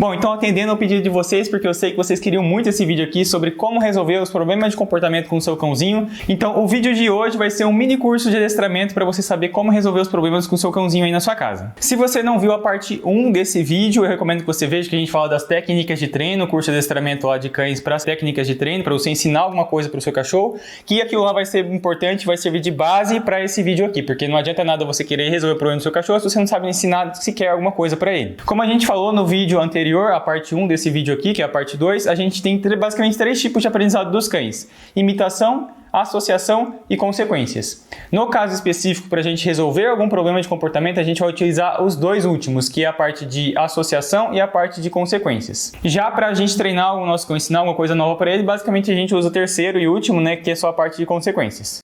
Bom, então atendendo ao pedido de vocês, porque eu sei que vocês queriam muito esse vídeo aqui sobre como resolver os problemas de comportamento com o seu cãozinho. Então o vídeo de hoje vai ser um mini curso de adestramento para você saber como resolver os problemas com o seu cãozinho aí na sua casa. Se você não viu a parte 1 desse vídeo, eu recomendo que você veja, que a gente fala das técnicas de treino, curso de adestramento lá de cães para as técnicas de treino, para você ensinar alguma coisa para o seu cachorro, que aquilo lá vai ser importante, vai servir de base para esse vídeo aqui, porque não adianta nada você querer resolver o problema do seu cachorro se você não sabe ensinar sequer alguma coisa para ele. Como a gente falou no vídeo anterior, a parte 1 desse vídeo aqui, que é a parte 2, a gente tem basicamente 3 tipos de aprendizado dos cães: imitação, associação e consequências. No caso específico, para a gente resolver algum problema de comportamento, a gente vai utilizar os dois últimos, que é a parte de associação e a parte de consequências. Já para a gente treinar o nosso cão, ensinar alguma coisa nova para ele, basicamente a gente usa o terceiro e último, né, que é só a parte de consequências.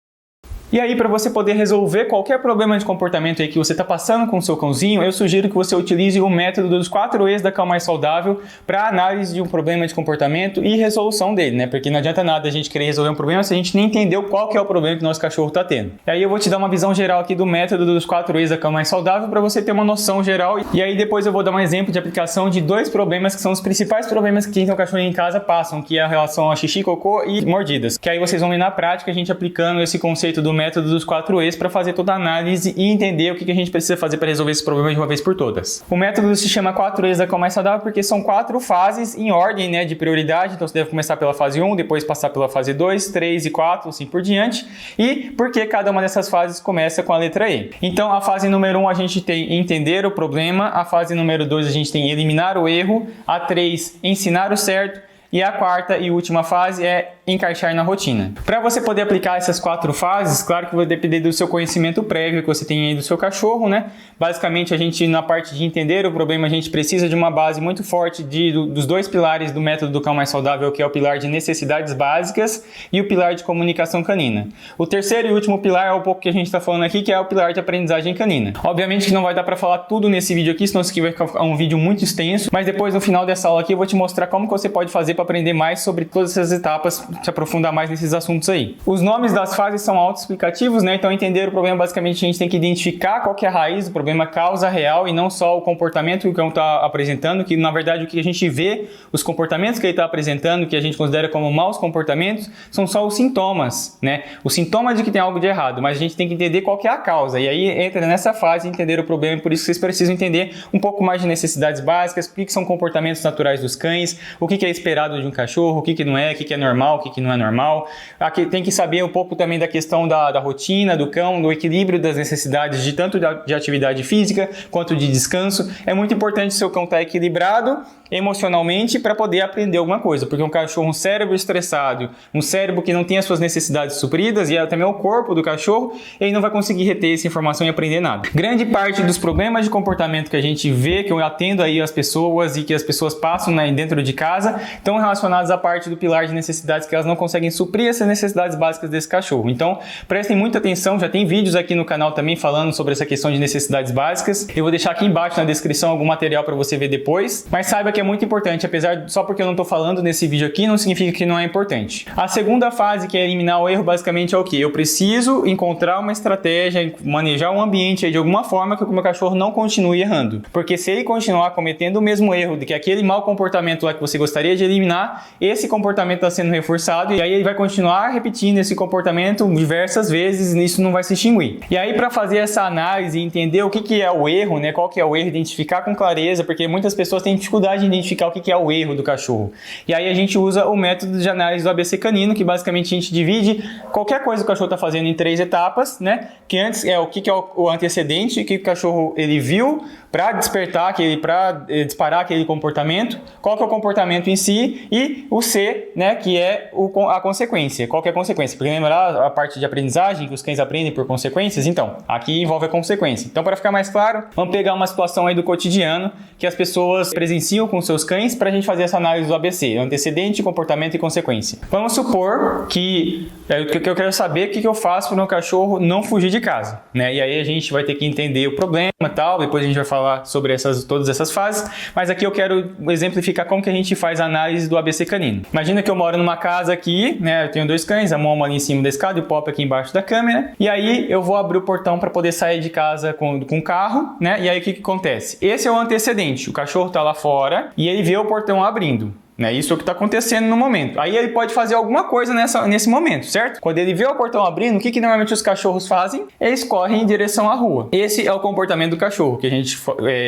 E aí, para você poder resolver qualquer problema de comportamento aí que você está passando com o seu cãozinho, eu sugiro que você utilize o método dos 4 E's da Cão Mais Saudável para análise de um problema de comportamento e resolução dele, né? Porque não adianta nada a gente querer resolver um problema se a gente nem entendeu qual que é o problema que o nosso cachorro está tendo. E aí eu vou te dar uma visão geral aqui do método dos 4 E's da Cão Mais Saudável para você ter uma noção geral. E aí depois eu vou dar um exemplo de aplicação de 2 problemas que são os principais problemas que quem tem um cachorro em casa passam, que é a relação a xixi, cocô e mordidas. Que aí vocês vão ver na prática a gente aplicando esse conceito do método dos 4 E's para fazer toda a análise e entender o que a gente precisa fazer para resolver esse problema de uma vez por todas. O método se chama 4 E's da Cão Mais Saudável porque são 4 fases em ordem, né, de prioridade. Então você deve começar pela fase 1, depois passar pela fase 2, 3 e 4, assim por diante. E porque cada uma dessas fases começa com a letra E. Então a fase número 1 a gente tem entender o problema, a fase número 2 a gente tem eliminar o erro, a 3 ensinar o certo e a quarta e última fase é encaixar na rotina. Para você poder aplicar essas 4 fases, claro que vai depender do seu conhecimento prévio que você tem aí do seu cachorro, né? Basicamente, a gente, na parte de entender o problema, a gente precisa de uma base muito forte dos 2 pilares do método do Cão Mais Saudável, que é o pilar de necessidades básicas e o pilar de comunicação canina. O terceiro e último pilar é o pouco que a gente está falando aqui, que é o pilar de aprendizagem canina. Obviamente que não vai dar para falar tudo nesse vídeo aqui, senão isso aqui vai ficar um vídeo muito extenso, mas depois, no final dessa aula aqui, eu vou te mostrar como que você pode fazer para aprender mais sobre todas essas etapas, se aprofundar mais nesses assuntos aí. Os nomes das fases são autoexplicativos, né? Então, entender o problema, basicamente, a gente tem que identificar qual que é a raiz do problema, a causa real, e não só o comportamento que o cão está apresentando, que na verdade o que a gente vê, os comportamentos que ele está apresentando, que a gente considera como maus comportamentos, são só os sintomas, né? Os sintomas de que tem algo de errado, mas a gente tem que entender qual que é a causa, e aí entra nessa fase entender o problema, por isso que vocês precisam entender um pouco mais de necessidades básicas, o que são comportamentos naturais dos cães, o que é esperado de um cachorro, o que não é, o que é normal, o que não é normal. Aqui tem que saber um pouco também da questão da rotina do cão, do equilíbrio das necessidades de tanto de atividade física quanto de descanso. É muito importante o seu cão estar equilibrado emocionalmente para poder aprender alguma coisa, porque um cachorro, um cérebro estressado, um cérebro que não tem as suas necessidades supridas e também o corpo do cachorro, ele não vai conseguir reter essa informação e aprender nada. Grande parte dos problemas de comportamento que a gente vê, que eu atendo aí as pessoas e que as pessoas passam, né, dentro de casa, estão relacionados à parte do pilar de necessidades que elas não conseguem suprir essas necessidades básicas desse cachorro. Então, prestem muita atenção, já tem vídeos aqui no canal também falando sobre essa questão de necessidades básicas. Eu vou deixar aqui embaixo na descrição algum material para você ver depois, mas saiba que é muito importante, apesar só porque eu não estou falando nesse vídeo aqui, não significa que não é importante. A segunda fase, que é eliminar o erro, basicamente é o que? Eu preciso encontrar uma estratégia, manejar um ambiente aí de alguma forma que o meu cachorro não continue errando. Porque se ele continuar cometendo o mesmo erro de que aquele mau comportamento lá que você gostaria de eliminar, esse comportamento está sendo reforçado e aí ele vai continuar repetindo esse comportamento diversas vezes e isso não vai se extinguir. E aí, para fazer essa análise e entender o que é o erro, né? Qual que é o erro, identificar com clareza, porque muitas pessoas têm dificuldade de identificar o que é o erro do cachorro. E aí a gente usa o método de análise do ABC canino, que basicamente a gente divide qualquer coisa que o cachorro está fazendo em 3 etapas, né? Que antes é o que é o antecedente, o que o cachorro ele viu para despertar para disparar aquele comportamento, qual que é o comportamento em si, e o C, né, que é a consequência. Qual que é a consequência? Porque lembrar a parte de aprendizagem, que os cães aprendem por consequências? Então, aqui envolve a consequência. Então, para ficar mais claro, vamos pegar uma situação aí do cotidiano que as pessoas presenciam com seus cães para a gente fazer essa análise do ABC, antecedente, comportamento e consequência. Vamos supor que eu quero saber o que eu faço para o meu cachorro não fugir de casa, né? E aí a gente vai ter que entender o problema e tal, depois a gente vai falar sobre todas essas fases, mas aqui eu quero exemplificar como que a gente faz a análise do ABC canino. Imagina que eu moro numa casa casa aqui, né? Eu tenho 2 cães, a Momo ali em cima da escada e o Pop aqui embaixo da câmera. E aí eu vou abrir o portão para poder sair de casa com o carro, né? E aí o que acontece? Esse é o antecedente. O cachorro tá lá fora e ele vê o portão abrindo. Isso é o que está acontecendo no momento. Aí ele pode fazer alguma coisa nesse momento, certo? Quando ele vê o portão abrindo, o que normalmente os cachorros fazem? Eles correm em direção à rua. Esse é o comportamento do cachorro, que a gente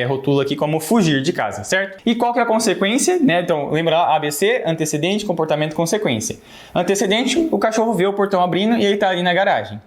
rotula aqui como fugir de casa, certo? E qual que é a consequência? Então, lembra lá, ABC, antecedente, comportamento, consequência. Antecedente, o cachorro vê o portão abrindo e ele está ali na garagem.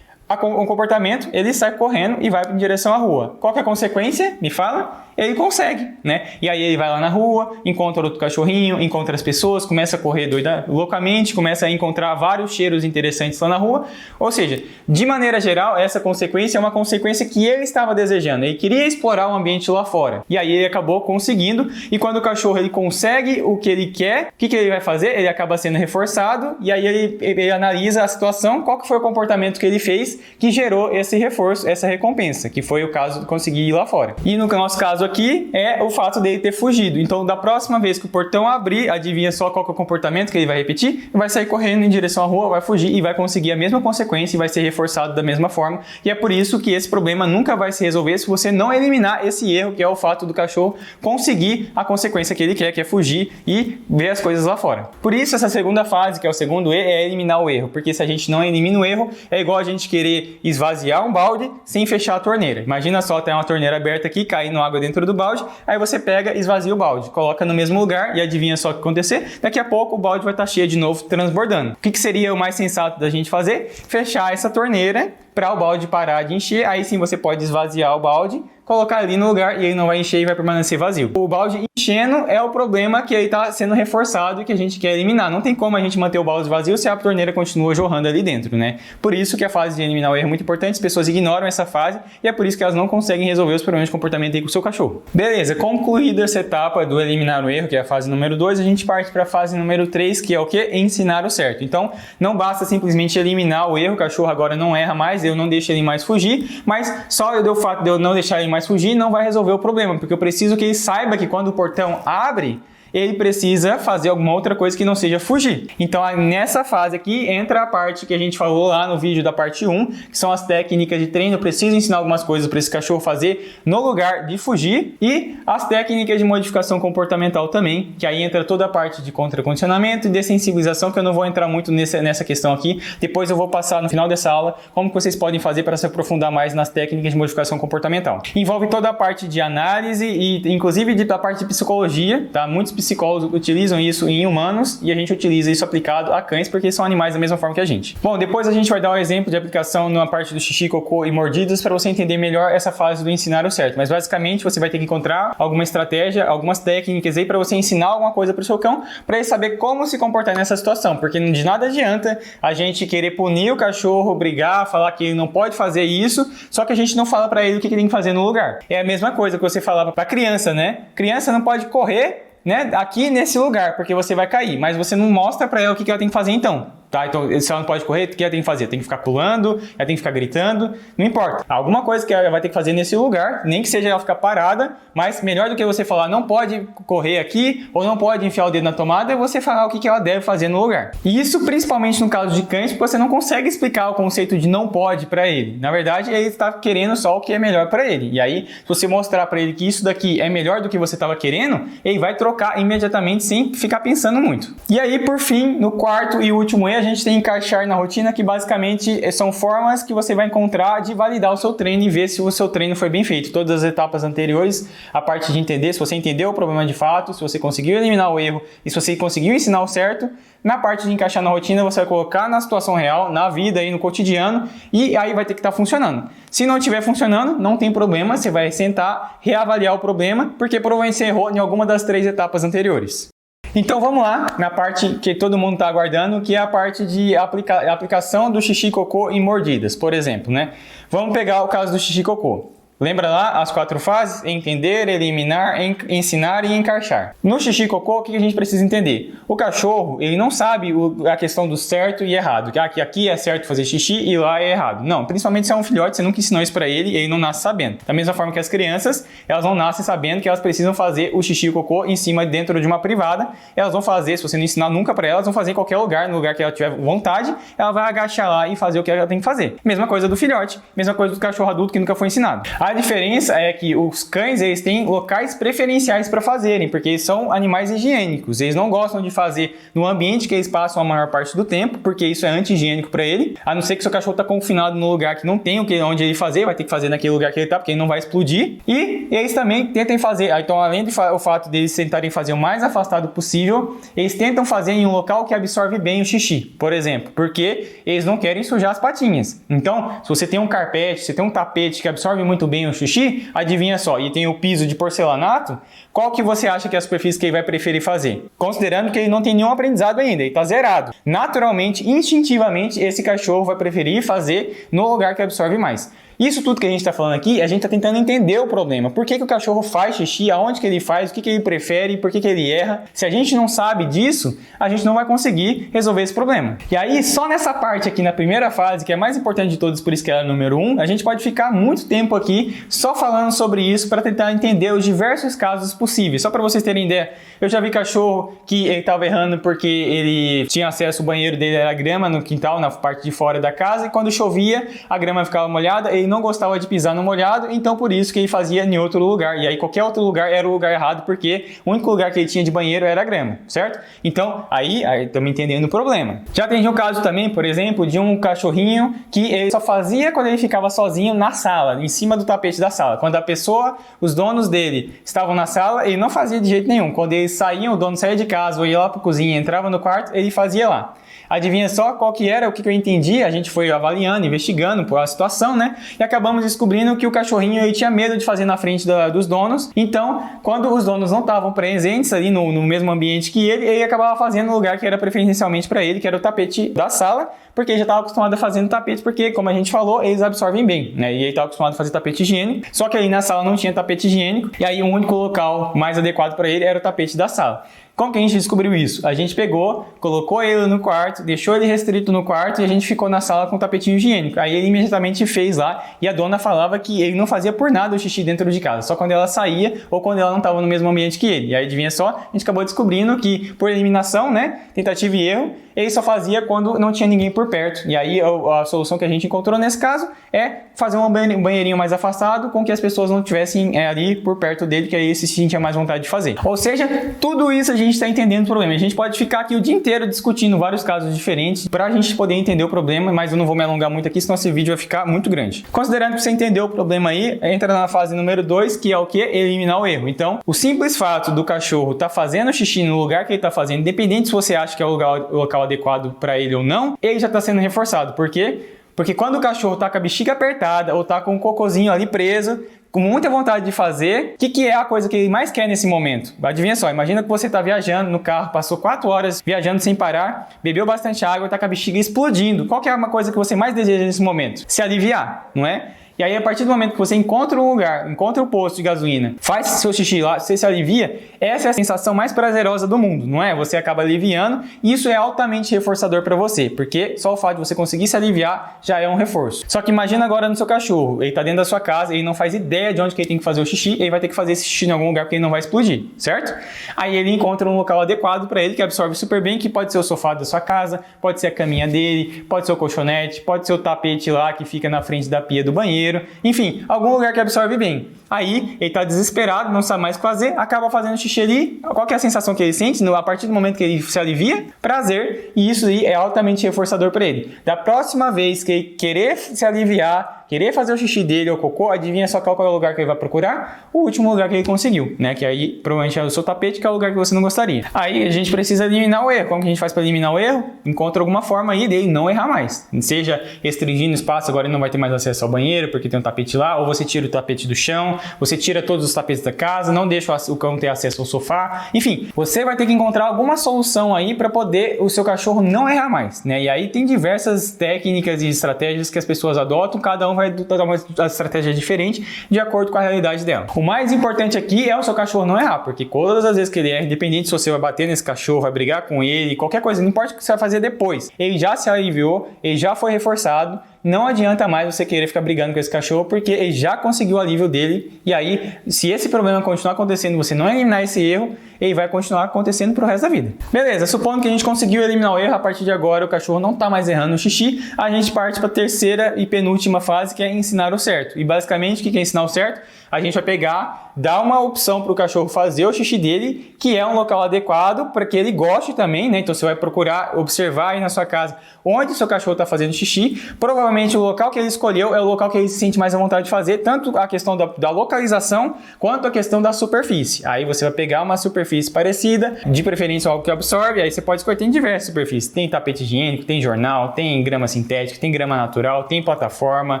O comportamento, ele sai correndo e vai em direção à rua. Qual que é a consequência? Me fala. Ele consegue, né? E aí ele vai lá na rua, encontra outro cachorrinho, encontra as pessoas, começa a correr loucamente, começa a encontrar vários cheiros interessantes lá na rua. Ou seja, de maneira geral, essa consequência é uma consequência que ele estava desejando. Ele queria explorar o ambiente lá fora. E aí ele acabou conseguindo. E quando o cachorro ele consegue o que ele quer, o que ele vai fazer? Ele acaba sendo reforçado. E aí ele analisa a situação, qual que foi o comportamento que ele fez que gerou esse reforço, essa recompensa, que foi o caso de conseguir ir lá fora. E no nosso caso aqui é o fato dele ter fugido. Então, da próxima vez que o portão abrir, adivinha só qual que é o comportamento que ele vai repetir? Vai sair correndo em direção à rua, vai fugir e vai conseguir a mesma consequência e vai ser reforçado da mesma forma. E é por isso que esse problema nunca vai se resolver se você não eliminar esse erro, que é o fato do cachorro conseguir a consequência que ele quer, que é fugir e ver as coisas lá fora. Por isso, essa segunda fase, que é o segundo E, é eliminar o erro. Porque se a gente não elimina o erro, é igual a gente querer esvaziar um balde sem fechar a torneira. Imagina só, tem uma torneira aberta aqui, caindo água dentro do balde, aí você pega e esvazia o balde, coloca no mesmo lugar e adivinha só o que acontecer? Daqui a pouco o balde vai estar cheio de novo, transbordando. O que seria o mais sensato da gente fazer? Fechar essa torneira para o balde parar de encher, aí sim você pode esvaziar o balde, colocar ali no lugar e ele não vai encher e vai permanecer vazio. O balde enchendo é o problema que ele está sendo reforçado e que a gente quer eliminar. Não tem como a gente manter o balde vazio se a torneira continua jorrando ali dentro, né? Por isso que a fase de eliminar o erro é muito importante, as pessoas ignoram essa fase e é por isso que elas não conseguem resolver os problemas de comportamento aí com o seu cachorro. Beleza, concluída essa etapa do eliminar o erro, que é a fase número 2, a gente parte para a fase número 3, que é o que? Ensinar o certo. Então, não basta simplesmente eliminar o erro, o cachorro agora não erra mais, eu não deixo ele mais fugir, mas só o fato de eu não deixar ele mais fugir não vai resolver o problema, porque eu preciso que ele saiba que quando o portão abre, ele precisa fazer alguma outra coisa que não seja fugir. Então, nessa fase aqui, entra a parte que a gente falou lá no vídeo da parte 1, que são as técnicas de treino. Eu preciso ensinar algumas coisas para esse cachorro fazer no lugar de fugir e as técnicas de modificação comportamental também, que aí entra toda a parte de condicionamento e dessensibilização, que eu não vou entrar muito nessa questão aqui. Depois eu vou passar no final dessa aula como que vocês podem fazer para se aprofundar mais nas técnicas de modificação comportamental. Envolve toda a parte de análise e inclusive da parte de psicologia, tá? Muitos psicólogos utilizam isso em humanos e a gente utiliza isso aplicado a cães porque são animais da mesma forma que a gente. Bom, depois a gente vai dar um exemplo de aplicação na parte do xixi, cocô e mordidas para você entender melhor essa fase do ensinar o certo. Mas basicamente você vai ter que encontrar alguma estratégia, algumas técnicas aí para você ensinar alguma coisa para o seu cão para ele saber como se comportar nessa situação, porque de nada adianta a gente querer punir o cachorro, brigar, falar que ele não pode fazer isso, só que a gente não fala para ele o que ele tem que fazer no lugar. É a mesma coisa que você falava para criança, né? Criança não pode correr, né, aqui nesse lugar, porque você vai cair, mas você não mostra para ela o que ela tem que fazer então. Tá? Então, se ela não pode correr, o que ela tem que fazer? Tem que ficar pulando, ela tem que ficar gritando, não importa. Alguma coisa que ela vai ter que fazer nesse lugar, nem que seja ela ficar parada, mas melhor do que você falar não pode correr aqui ou não pode enfiar o dedo na tomada, é você falar o que ela deve fazer no lugar. E isso principalmente no caso de cães, porque você não consegue explicar o conceito de não pode para ele. Na verdade, ele está querendo só o que é melhor para ele. E aí, se você mostrar para ele que isso daqui é melhor do que você estava querendo, ele vai trocar imediatamente sem ficar pensando muito. E aí, por fim, no quarto e último E, a gente tem encaixar na rotina, que basicamente são formas que você vai encontrar de validar o seu treino e ver se o seu treino foi bem feito. Todas as etapas anteriores, a parte de entender se você entendeu o problema de fato, se você conseguiu eliminar o erro e se você conseguiu ensinar o certo. Na parte de encaixar na rotina, você vai colocar na situação real, na vida e no cotidiano, e aí vai ter que estar funcionando. Se não estiver funcionando, não tem problema, você vai sentar, reavaliar o problema, porque provavelmente você errou em alguma das 3 etapas anteriores. Então vamos lá na parte que todo mundo está aguardando, que é a parte de aplicação do xixi, cocô e mordidas, por exemplo, né? Vamos pegar o caso do xixi, cocô. Lembra lá as 4 fases? Entender, eliminar, ensinar e encaixar. No xixi e cocô, o que a gente precisa entender? O cachorro, ele não sabe a questão do certo e errado. Que aqui é certo fazer xixi e lá é errado. Não, principalmente se é um filhote, você nunca ensinou isso pra ele e ele não nasce sabendo. Da mesma forma que as crianças, elas não nascem sabendo que elas precisam fazer o xixi e o cocô em cima dentro de uma privada. Elas vão fazer, se você não ensinar nunca pra elas, vão fazer em qualquer lugar, no lugar que ela tiver vontade, ela vai agachar lá e fazer o que ela tem que fazer. Mesma coisa do filhote, mesma coisa do cachorro adulto que nunca foi ensinado. A diferença é que os cães, eles têm locais preferenciais para fazerem, porque eles são animais higiênicos. Eles não gostam de fazer no ambiente que eles passam a maior parte do tempo, porque isso é anti-higiênico para ele. A não ser que seu cachorro está confinado num lugar que não tem onde ele fazer, vai ter que fazer naquele lugar que ele está, porque ele não vai explodir. E eles também tentam fazer, então além do fato de eles tentarem fazer o mais afastado possível, eles tentam fazer em um local que absorve bem o xixi, por exemplo, porque eles não querem sujar as patinhas. Então, se você tem um carpete, se você tem um tapete que absorve muito bem o xixi, adivinha só, e tem o piso de porcelanato, qual que você acha que é a superfície que ele vai preferir fazer? Considerando que ele não tem nenhum aprendizado ainda, ele está zerado. Naturalmente, instintivamente, esse cachorro vai preferir fazer no lugar que absorve mais. Isso tudo que a gente está falando aqui, a gente está tentando entender o problema. Por que o cachorro faz xixi, aonde que ele faz, o que ele prefere, por que ele erra. Se a gente não sabe disso, a gente não vai conseguir resolver esse problema. E aí, só nessa parte aqui, na primeira fase, que é a mais importante de todas, por isso que é a número 1, a gente pode ficar muito tempo aqui só falando sobre isso para tentar entender os diversos casos possíveis. Só para vocês terem ideia, eu já vi cachorro que ele estava errando porque ele tinha acesso, o banheiro dele era grama no quintal, na parte de fora da casa, e quando chovia, a grama ficava molhada, ele não gostava de pisar no molhado, então por isso que ele fazia em outro lugar. E aí qualquer outro lugar era o lugar errado, porque o único lugar que ele tinha de banheiro era a grama, certo? Então, aí estamos entendendo o problema. Já tem um caso também, por exemplo, de um cachorrinho que ele só fazia quando ele ficava sozinho na sala, em cima do tapete da sala. Quando a pessoa, os donos dele estavam na sala, ele não fazia de jeito nenhum. Quando eles saíam, o dono saía de casa ou ia lá para a cozinha, entrava no quarto, ele fazia lá. Adivinha só qual que era, o que eu entendi? A gente foi avaliando, investigando por a situação, né? E acabamos descobrindo que o cachorrinho ele tinha medo de fazer na frente dos donos. Então, quando os donos não estavam presentes ali no mesmo ambiente que ele acabava fazendo no lugar que era preferencialmente para ele, que era o tapete da sala, porque ele já estava acostumado a fazer no tapete, porque, como a gente falou, eles absorvem bem, né? E ele estava acostumado a fazer tapete higiênico, só que aí na sala não tinha tapete higiênico, e aí o único local mais adequado para ele era o tapete da sala. Como que a gente descobriu isso? A gente pegou, colocou ele no quarto, deixou ele restrito no quarto e a gente ficou na sala com o tapetinho higiênico. Aí ele imediatamente fez lá e a dona falava que ele não fazia por nada o xixi dentro de casa, só quando ela saía ou quando ela não estava no mesmo ambiente que ele. E aí, adivinha só, a gente acabou descobrindo que, por eliminação, né, tentativa e erro, ele só fazia quando não tinha ninguém por perto. E aí a solução que a gente encontrou nesse caso é fazer um banheirinho mais afastado com que as pessoas não estivessem ali por perto dele, que aí ele se sentia mais vontade de fazer. Ou seja, tudo isso a gente está entendendo o problema. A gente pode ficar aqui o dia inteiro discutindo vários casos diferentes para a gente poder entender o problema, mas eu não vou me alongar muito aqui, senão esse vídeo vai ficar muito grande. Considerando que você entendeu o problema aí, entra na fase número 2, que é o que? Eliminar o erro. Então, o simples fato do cachorro estar fazendo xixi no lugar que ele está fazendo, independente se você acha que é o local adequado para ele ou não, ele já está sendo reforçado. Por quê? Porque quando o cachorro está com a bexiga apertada ou está com o cocôzinho ali preso, com muita vontade de fazer, o que é a coisa que ele mais quer nesse momento? Adivinha só, imagina que você está viajando no carro, passou 4 horas viajando sem parar, bebeu bastante água, está com a bexiga explodindo. Qual que é uma coisa que você mais deseja nesse momento? Se aliviar, não é? E aí, a partir do momento que você encontra um lugar, encontra um posto de gasolina, faz seu xixi lá, você se alivia, essa é a sensação mais prazerosa do mundo, não é? Você acaba aliviando e isso é altamente reforçador para você, porque só o fato de você conseguir se aliviar já é um reforço. Só que imagina agora no seu cachorro, ele tá dentro da sua casa, ele não faz ideia de onde que ele tem que fazer o xixi, ele vai ter que fazer esse xixi em algum lugar porque ele não vai explodir, certo? Aí ele encontra um local adequado para ele, que absorve super bem, que pode ser o sofá da sua casa, pode ser a caminha dele, pode ser o colchonete, pode ser o tapete lá que fica na frente da pia do banheiro, enfim, algum lugar que absorve bem. Aí, ele está desesperado, não sabe mais o que fazer, acaba fazendo xixi ali. Qual que é a sensação que ele sente? A partir do momento que ele se alivia? Prazer. E isso aí é altamente reforçador para ele. Da próxima vez que ele querer se aliviar, querer fazer o xixi dele ou cocô, adivinha só qual é o lugar que ele vai procurar? O último lugar que ele conseguiu, né? Que aí provavelmente é o seu tapete, que é o lugar que você não gostaria. Aí a gente precisa eliminar o erro. Como que a gente faz para eliminar o erro? Encontra alguma forma aí dele não errar mais. Seja restringindo o espaço, agora ele não vai ter mais acesso ao banheiro porque tem um tapete lá, ou você tira o tapete do chão, você tira todos os tapetes da casa, não deixa o cão ter acesso ao sofá. Enfim, você vai ter que encontrar alguma solução aí para poder o seu cachorro não errar mais, né? E aí tem diversas técnicas e estratégias que as pessoas adotam, cada um um vai adotar uma estratégia diferente de acordo com a realidade dela. O mais importante aqui é o seu cachorro não errar, porque todas as vezes que ele erra, independente se você vai bater nesse cachorro, vai brigar com ele, qualquer coisa, não importa o que você vai fazer depois, ele já se aliviou, ele já foi reforçado, não adianta mais você querer ficar brigando com esse cachorro, porque ele já conseguiu o alívio dele, e aí, se esse problema continuar acontecendo, você não eliminar esse erro, ele vai continuar acontecendo pro resto da vida. Beleza, supondo que a gente conseguiu eliminar o erro, a partir de agora o cachorro não tá mais errando no xixi, a gente parte para a terceira e penúltima fase, que é ensinar o certo. E basicamente, o que é ensinar o certo? A gente vai pegar, dar uma opção para o cachorro fazer o xixi dele, que é um local adequado para que ele goste também, né? Então você vai procurar observar aí na sua casa onde o seu cachorro está fazendo xixi. Provavelmente o local que ele escolheu é o local que ele se sente mais à vontade de fazer, tanto a questão da localização quanto a questão da superfície. Aí você vai pegar uma superfície parecida, de preferência algo que absorve, aí você pode escolher, tem diversas superfícies. Tem tapete higiênico, tem jornal, tem grama sintética, tem grama natural, tem plataforma,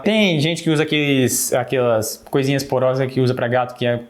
tem gente que usa aquelas coisinhas porosas que usa para gato, que é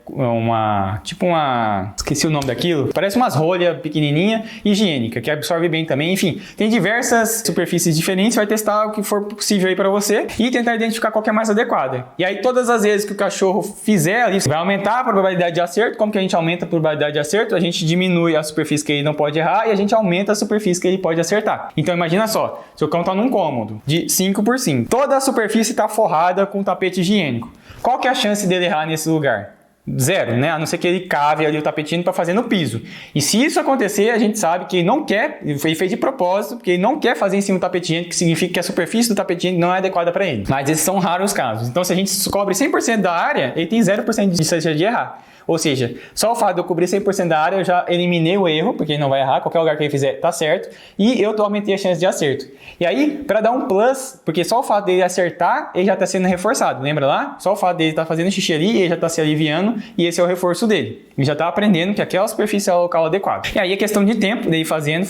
esqueci o nome daquilo, parece umas rolhas pequenininha, higiênica, que absorve bem também. Enfim, tem diversas superfícies diferentes, vai testar o que for possível aí para você e tentar identificar qual que é mais adequada. E aí todas as vezes que o cachorro fizer ali, vai aumentar a probabilidade de acerto. Como que a gente aumenta a probabilidade de acerto? A gente diminui a superfície que ele não pode errar e a gente aumenta a superfície que ele pode acertar. Então imagina só, seu cão está num cômodo de 5 por 5, toda a superfície está forrada com tapete higiênico. Qual que é a chance dele errar nesse lugar? Zero, né? A não ser que ele cave ali o tapetinho para fazer no piso. E se isso acontecer, a gente sabe que ele não quer, ele fez de propósito, porque ele não quer fazer em cima do tapetinho, que significa que a superfície do tapetinho não é adequada para ele. Mas esses são raros os casos. Então, se a gente cobre 100% da área, ele tem 0% de chance de errar. Ou seja, só o fato de eu cobrir 100% da área, eu já eliminei o erro, porque ele não vai errar, qualquer lugar que ele fizer tá certo, e eu aumentei a chance de acerto. E aí, para dar um plus, porque só o fato dele acertar, ele já tá sendo reforçado, lembra lá? Só o fato dele estar fazendo xixi ali, ele já tá se aliviando, e esse é o reforço dele. Ele já tá aprendendo que aquela superfície é o local adequado. E aí é questão de tempo, dele fazendo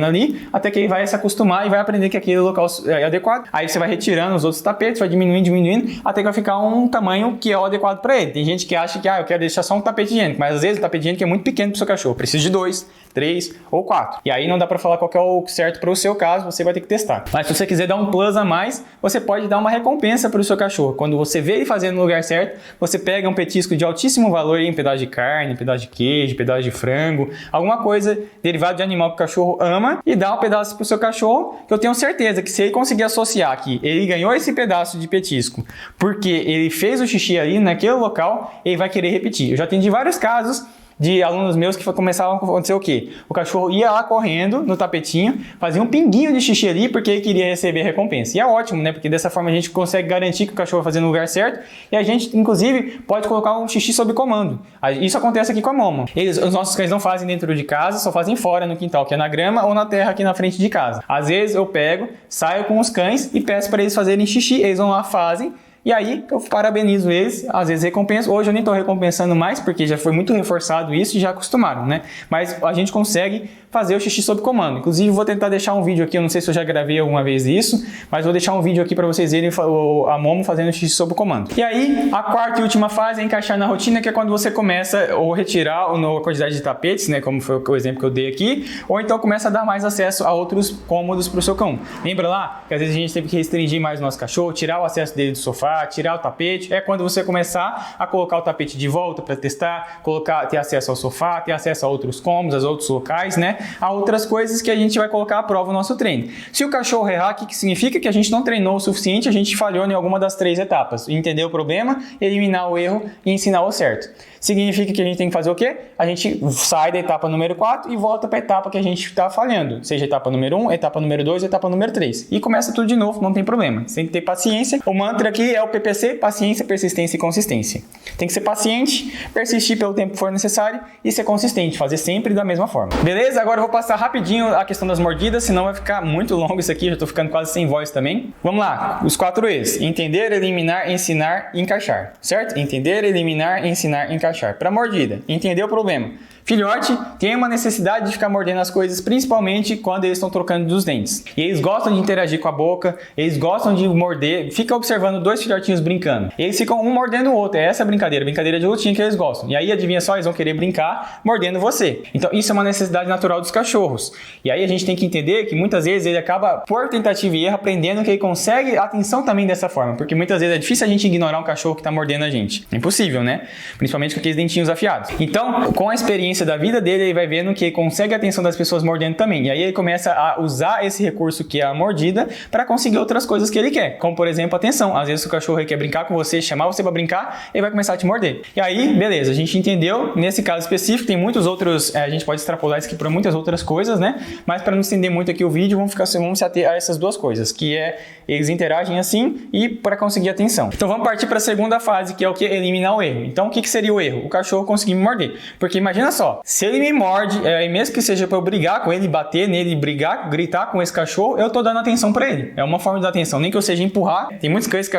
ali, até que ele vai se acostumar e vai aprender que aquele local é adequado. Aí você vai retirando os outros tapetes, vai diminuindo, até que vai ficar um tamanho que é o adequado para ele. Tem gente que acha que, eu quero deixar só um tapete higiênico, mas às vezes o tapete higiênico é muito pequeno para o seu cachorro, precisa de 2, 3 ou 4. E aí não dá para falar qual que é o certo para o seu caso, você vai ter que testar. Mas se você quiser dar um plus a mais, você pode dar uma recompensa para o seu cachorro. Quando você vê ele fazendo no lugar certo, você pega um petisco de altíssimo valor, um pedaço de carne, um pedaço de queijo, um pedaço de frango, alguma coisa derivada de animal que o cachorro ama, e dá um pedaço para o seu cachorro, que eu tenho certeza que se ele conseguir associar que ele ganhou esse pedaço de petisco porque ele fez o xixi ali naquele local, ele vai querer repetir. Eu já atendi vários casos de alunos meus que começavam a acontecer o quê? O cachorro ia lá correndo no tapetinho, fazia um pinguinho de xixi ali porque ele queria receber a recompensa. E é ótimo, né? Porque dessa forma a gente consegue garantir que o cachorro vai fazer no lugar certo e a gente, inclusive, pode colocar um xixi sob comando. Isso acontece aqui com a Momo. Os nossos cães não fazem dentro de casa, só fazem fora no quintal, que é na grama ou na terra aqui na frente de casa. Às vezes eu pego, saio com os cães e peço para eles fazerem xixi, eles vão lá, fazem. E aí eu parabenizo eles, às vezes recompenso. Hoje eu nem estou recompensando mais, porque já foi muito reforçado isso e já acostumaram, né? Mas a gente consegue fazer o xixi sob comando. Inclusive vou tentar deixar um vídeo aqui, eu não sei se eu já gravei alguma vez isso, mas vou deixar um vídeo aqui para vocês verem a Momo fazendo xixi sob comando. E aí, a quarta e última fase é encaixar na rotina, que é quando você começa ou retirar a quantidade de tapetes, né? Como foi o exemplo que eu dei aqui, ou então começa a dar mais acesso a outros cômodos para o seu cão. Lembra lá que às vezes a gente teve que restringir mais o nosso cachorro, tirar o acesso dele do sofá, tirar o tapete. É quando você começar a colocar o tapete de volta para testar, ter acesso ao sofá, ter acesso a outros cômodos, a outros locais, né? A outras coisas que a gente vai colocar à prova no nosso treino. Se o cachorro errar, o que significa? Que a gente não treinou o suficiente, a gente falhou em alguma das 3 etapas. Entender o problema, eliminar o erro e ensinar o certo. Significa que a gente tem que fazer o quê? A gente sai da etapa número 4 e volta para a etapa que a gente está falhando. Seja etapa número 1, etapa número 2, etapa número 3. E começa tudo de novo, não tem problema. Você tem que ter paciência. O mantra aqui é o PPC, paciência, persistência e consistência. Tem que ser paciente, persistir pelo tempo que for necessário e ser consistente, fazer sempre da mesma forma. Beleza? Agora eu vou passar rapidinho a questão das mordidas, senão vai ficar muito longo isso aqui, já estou ficando quase sem voz também. Vamos lá, os 4 E's. Entender, eliminar, ensinar e encaixar. Certo? Entender, eliminar, ensinar e encaixar. Para mordida, entender o problema. Filhote tem uma necessidade de ficar mordendo as coisas, principalmente quando eles estão trocando dos dentes. E eles gostam de interagir com a boca, eles gostam de morder, fica observando dois filhotinhos brincando. Eles ficam um mordendo o outro, é essa a brincadeira de lutinha que eles gostam. E aí, adivinha só, eles vão querer brincar mordendo você. Então, isso é uma necessidade natural dos cachorros. E aí a gente tem que entender que muitas vezes ele acaba, por tentativa e erro, aprendendo que ele consegue atenção também dessa forma. Porque muitas vezes é difícil a gente ignorar um cachorro que está mordendo a gente. É impossível, né? Principalmente com aqueles dentinhos afiados. Então, com a experiência da vida dele, ele vai vendo que ele consegue a atenção das pessoas mordendo também. E aí ele começa a usar esse recurso que é a mordida para conseguir outras coisas que ele quer. Como, por exemplo, atenção. Às vezes o cachorro ele quer brincar com você, chamar você para brincar, ele vai começar a te morder. E aí, beleza, a gente entendeu. Nesse caso específico, tem muitos outros, a gente pode extrapolar isso aqui para muitas outras coisas, né? Mas para não estender muito aqui o vídeo, vamos se ater a essas duas coisas, que é eles interagem assim e para conseguir atenção. Então vamos partir para a segunda fase, que é o que? Eliminar o erro. Então o que seria o erro? O cachorro conseguir me morder. Porque imagina só, se ele me morde, mesmo que seja para eu brigar com ele, bater nele, brigar, gritar com esse cachorro, eu tô dando atenção para ele. É uma forma de dar atenção, nem que eu seja empurrar. Tem muitos cães que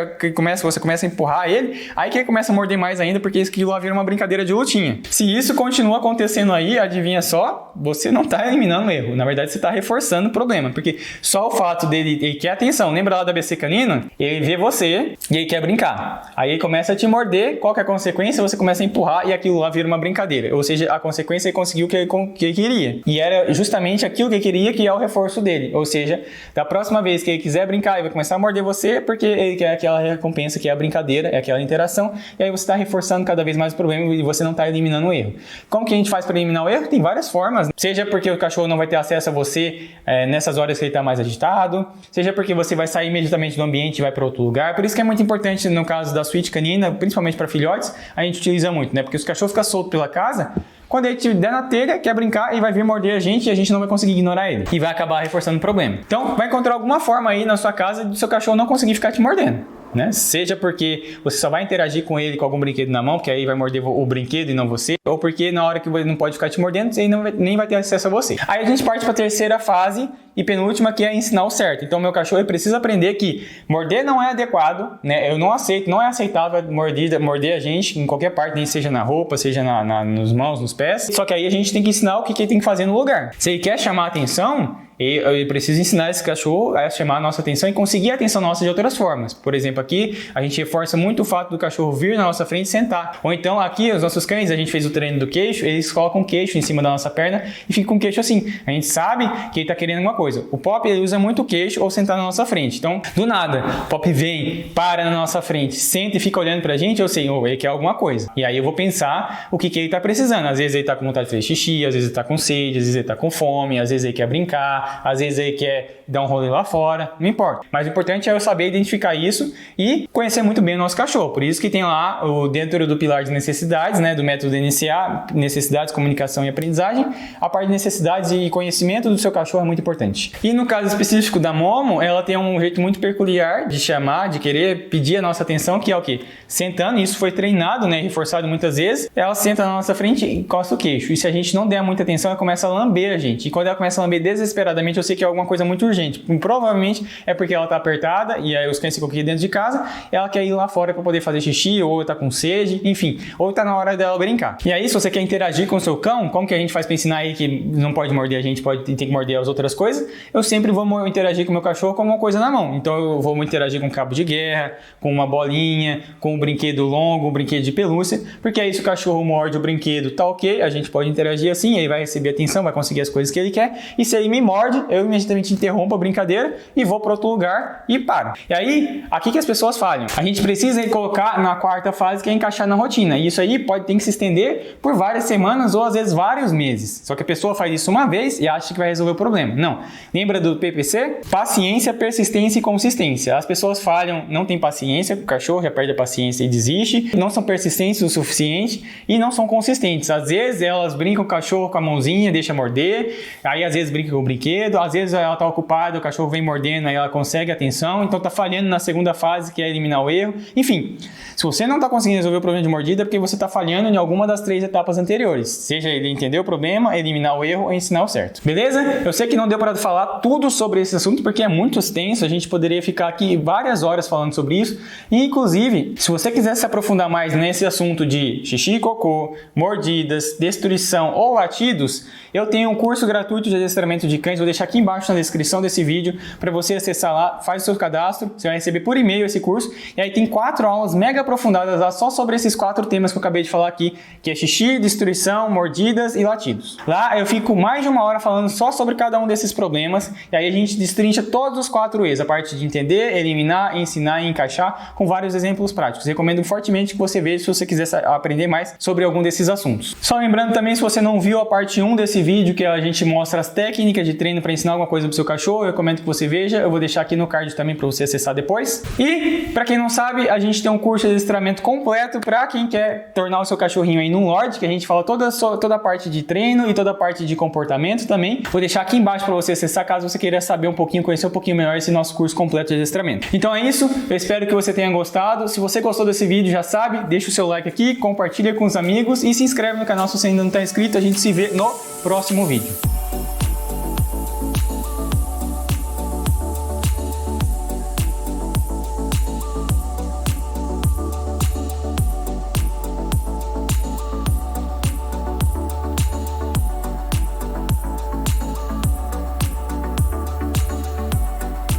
você começa a empurrar ele, aí que ele começa a morder mais ainda, porque isso aqui lá vira uma brincadeira de lutinha. Se isso continua acontecendo aí, adivinha só, você não tá eliminando o erro. Na verdade, você tá reforçando o problema, porque só o fato dele, ele quer atenção. Lembra lá da ABC canino? Ele vê você e ele quer brincar. Aí ele começa a te morder, qual que é a consequência? Você começa a empurrar e aquilo lá vira uma brincadeira. Ou seja, a consequência ele conseguiu o que ele queria. E era justamente aquilo que ele queria, que é o reforço dele. Ou seja, da próxima vez que ele quiser brincar, ele vai começar a morder você, porque ele quer aquela recompensa, que é a brincadeira, é aquela interação, e aí você está reforçando cada vez mais o problema e você não está eliminando o erro. Como que a gente faz para eliminar o erro? Tem várias formas. Seja porque o cachorro não vai ter acesso a você nessas horas que ele está mais agitado, seja porque você vai sair imediatamente do ambiente e vai para outro lugar. Por isso que é muito importante, no caso da suíte canina, principalmente para filhotes, a gente utiliza muito, né? Porque se o cachorro fica solto pela casa, quando ele te der na telha, quer brincar, ele vai vir morder a gente e a gente não vai conseguir ignorar ele. E vai acabar reforçando o problema. Então, vai encontrar alguma forma aí na sua casa do seu cachorro não conseguir ficar te mordendo. Né? Seja porque você só vai interagir com ele com algum brinquedo na mão, que aí vai morder o brinquedo e não você, ou porque na hora que ele não pode ficar te mordendo, ele nem vai ter acesso a você. Aí a gente parte para a terceira fase e penúltima, que é ensinar o certo. Então, meu cachorro ele precisa aprender que morder não é adequado, né? Eu não aceito, não é aceitável morder a gente em qualquer parte, nem seja na roupa, seja nos mãos, nos pés. Só que aí a gente tem que ensinar o que ele tem que fazer no lugar. Se ele quer chamar a atenção, eu preciso ensinar esse cachorro a chamar a nossa atenção e conseguir a atenção nossa de outras formas. Por exemplo, aqui a gente reforça muito o fato do cachorro vir na nossa frente e sentar. Ou então aqui os nossos cães, a gente fez o treino do queixo, eles colocam o queixo em cima da nossa perna e ficam com o queixo assim. A gente sabe que ele está querendo alguma coisa. O Pop ele usa muito o queixo ou sentar na nossa frente. Então, do nada, o Pop vem, para na nossa frente, senta e fica olhando pra gente, eu sei, ele quer alguma coisa. E aí eu vou pensar o que ele está precisando. Às vezes ele está com vontade de fazer xixi, às vezes ele está com sede, às vezes ele está com fome, às vezes ele quer brincar, às vezes ele quer dar um rolê lá fora, não importa. Mas o importante é eu saber identificar isso e conhecer muito bem o nosso cachorro. Por isso que tem lá, dentro do pilar de necessidades, né, do método NCA, necessidades, comunicação e aprendizagem, a parte de necessidades e conhecimento do seu cachorro é muito importante. E no caso específico da Momo, ela tem um jeito muito peculiar de chamar, de querer pedir a nossa atenção, que é o quê? Sentando, isso foi treinado, né, reforçado muitas vezes, ela senta na nossa frente e encosta o queixo. E se a gente não der muita atenção, ela começa a lamber a gente. E quando ela começa a lamber desesperadamente, eu sei que é alguma coisa muito urgente. Provavelmente é porque ela tá apertada e aí os cães ficam aqui dentro de casa, ela quer ir lá fora para poder fazer xixi, ou tá com sede, enfim, ou tá na hora dela brincar. E aí, se você quer interagir com o seu cão, como que a gente faz para ensinar aí que não pode morder a gente, tem que morder as outras coisas? Eu sempre vou interagir com o meu cachorro com uma coisa na mão. Então eu vou interagir com um cabo de guerra, com uma bolinha, com um brinquedo longo, um brinquedo de pelúcia, porque aí se o cachorro morde o brinquedo, tá ok, a gente pode interagir assim, ele vai receber atenção, vai conseguir as coisas que ele quer, e se ele me morde, eu imediatamente interrompo a brincadeira e vou para outro lugar e paro. E aí, aqui que as pessoas falham. A gente precisa colocar na quarta fase, que é encaixar na rotina. E isso aí tem que se estender por várias semanas ou às vezes vários meses. Só que a pessoa faz isso uma vez e acha que vai resolver o problema. Não. Lembra do PPC? Paciência, persistência e consistência. As pessoas falham, não tem paciência, o cachorro já perde a paciência e desiste, não são persistentes o suficiente e não são consistentes. Às vezes elas brincam com o cachorro com a mãozinha, deixa morder, aí às vezes brincam com o brinquedo, brinquedo, às vezes ela está ocupada, o cachorro vem mordendo, aí ela consegue atenção, então está falhando na segunda fase, que é eliminar o erro. Enfim, se você não está conseguindo resolver o problema de mordida, é porque você está falhando em alguma das 3 etapas anteriores, seja ele entender o problema, eliminar o erro ou ensinar o certo. Beleza? Eu sei que não deu para falar tudo sobre esse assunto, porque é muito extenso, a gente poderia ficar aqui várias horas falando sobre isso, e inclusive, se você quiser se aprofundar mais nesse assunto de xixi e cocô, mordidas, destruição ou latidos, eu tenho um curso gratuito de adestramento de cães, vou deixar aqui embaixo na descrição desse vídeo para você acessar lá, faz o seu cadastro, você vai receber por e-mail esse curso, e aí tem 4 aulas mega aprofundadas lá só sobre esses 4 temas que eu acabei de falar aqui, que é xixi, destruição, mordidas e latidos. Lá eu fico mais de 1 hora falando só sobre cada um desses problemas, e aí a gente destrincha todos os 4 E's, a parte de entender, eliminar, ensinar e encaixar, com vários exemplos práticos. Recomendo fortemente que você veja se você quiser aprender mais sobre algum desses assuntos. Só lembrando também, se você não viu a parte 1 desse vídeo, que a gente mostra as técnicas de treino para ensinar alguma coisa pro seu cachorro, eu recomendo que você veja, eu vou deixar aqui no card também para você acessar depois. E, para quem não sabe, a gente tem um curso de adestramento completo para quem quer tornar o seu cachorrinho aí num Lorde, que a gente fala toda a parte de treino e toda a parte de comportamento também. Vou deixar aqui embaixo para você acessar, caso você queira saber um pouquinho, conhecer um pouquinho melhor esse nosso curso completo de adestramento. Então é isso, eu espero que você tenha gostado. Se você gostou desse vídeo, já sabe, deixa o seu like aqui, compartilha com os amigos e se inscreve no canal se você ainda não está inscrito. A gente se vê no próximo vídeo.